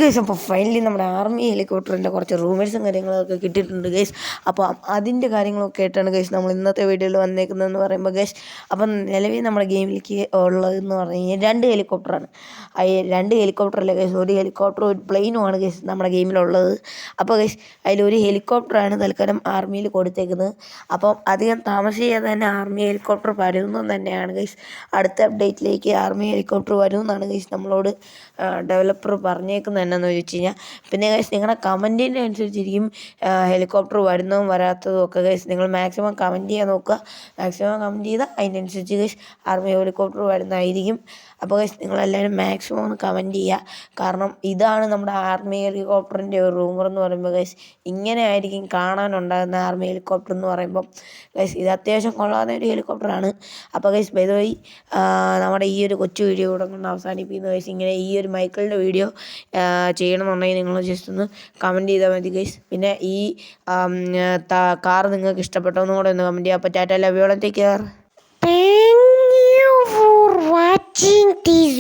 Guys, അപ്പോൾ finally നമ്മുടെ army ഹെലികോപ്റ്ററിൻ്റെ കുറച്ച് റൂമേഴ്സും കാര്യങ്ങളൊക്കെ കിട്ടിയിട്ടുണ്ട് ഗൈസ്. അപ്പോൾ അതിൻ്റെ കാര്യങ്ങളൊക്കെ ആയിട്ടാണ് ഗൈസ് നമ്മൾ ഇന്നത്തെ വീഡിയോയിൽ വന്നേക്കുന്നതെന്ന് പറയുമ്പോൾ ഗൈസ്, അപ്പം നിലവിൽ നമ്മുടെ ഗെയിമിലേക്ക് ഉള്ളതെന്ന് പറഞ്ഞു കഴിഞ്ഞാൽ 2 ഹെലികോപ്റ്ററാണ്. ആ 2 ഹെലികോപ്റ്ററല്ല ഗൈസ്, ഒരു ഹെലികോപ്റ്ററും ഒരു പ്ലെയിനുമാണ് ഗൈസ് നമ്മുടെ ഗെയിമിലുള്ളത്. അപ്പോൾ ഗൈസ്, അതിലൊരു ഹെലികോപ്റ്ററാണ് തൽക്കാലം ആർമിയിൽ കൊടുത്തേക്കുന്നത്. അപ്പം അധികം താമസിയാതെ തന്നെ ആർമി ഹെലികോപ്റ്റർ വരുമെന്ന് തന്നെയാണ് ഗൈസ്. അടുത്ത അപ്ഡേറ്റിലേക്ക് ആർമി ഹെലികോപ്റ്റർ വരുമെന്നാണ് ഗൈസ് നമ്മളോട് ഡെവലപ്പർ പറഞ്ഞേക്കുന്നത് എന്നാന്ന് ചോദിച്ചു കഴിഞ്ഞാൽ. പിന്നെ ഗൈസ്, നിങ്ങളുടെ കമൻറ്റിൻ്റെ അനുസരിച്ചിരിക്കും ഹെലികോപ്റ്റർ വരുന്നതും വരാത്തതും ഒക്കെ ഗൈസ്. നിങ്ങൾ മാക്സിമം കമൻറ്റ് ചെയ്യാൻ നോക്കുക. മാക്സിമം കമൻറ്റ് ചെയ്താൽ അതിനനുസരിച്ച് ഗൈസ് ആർമി ഹെലികോപ്റ്റർ വരുന്നതായിരിക്കും. അപ്പോൾ ഗൈസ്, നിങ്ങളെല്ലാവരും മാക്സിമം ഒന്ന് കമൻറ്റ് ചെയ്യുക. കാരണം ഇതാണ് നമ്മുടെ ആർമി ഹെലികോപ്റ്ററിൻ്റെ ഒരു റൂമർ എന്ന് പറയുമ്പോൾ ഗൈസ്. ഇങ്ങനെ ആയിരിക്കും കാണാനുണ്ടാകുന്ന ആർമി ഹെലികോപ്റ്റർ എന്ന് പറയുമ്പം ഗൈസ്. ഇത് അത്യാവശ്യം കൊള്ളാവുന്ന ഒരു ഹെലികോപ്റ്ററാണ്. അപ്പോൾ ഗൈസ്, ബൈ ദ വേ, നമ്മുടെ ഈ ഒരു കൊച്ചു വീഡിയോ കൂടെ കൊണ്ട് അവസാനിപ്പിക്കുന്ന ഗൈസ്. ഇങ്ങനെ ഈ ഒരു മൈക്കിളിൻ്റെ വീഡിയോ ചെയ്യണമെന്നുണ്ടെങ്കിൽ നിങ്ങൾ ജസ്റ്റ് ഒന്ന് കമൻറ്റ് ചെയ്താൽ മതി ഗൈസ്. പിന്നെ ഈ കാർ നിങ്ങൾക്ക് ഇഷ്ടപ്പെട്ടോ എന്നും കൂടെ ഒന്ന് കമൻറ്റ് ചെയ്യുക. അപ്പോൾ Tata, love you all, take care. Thank you for watching this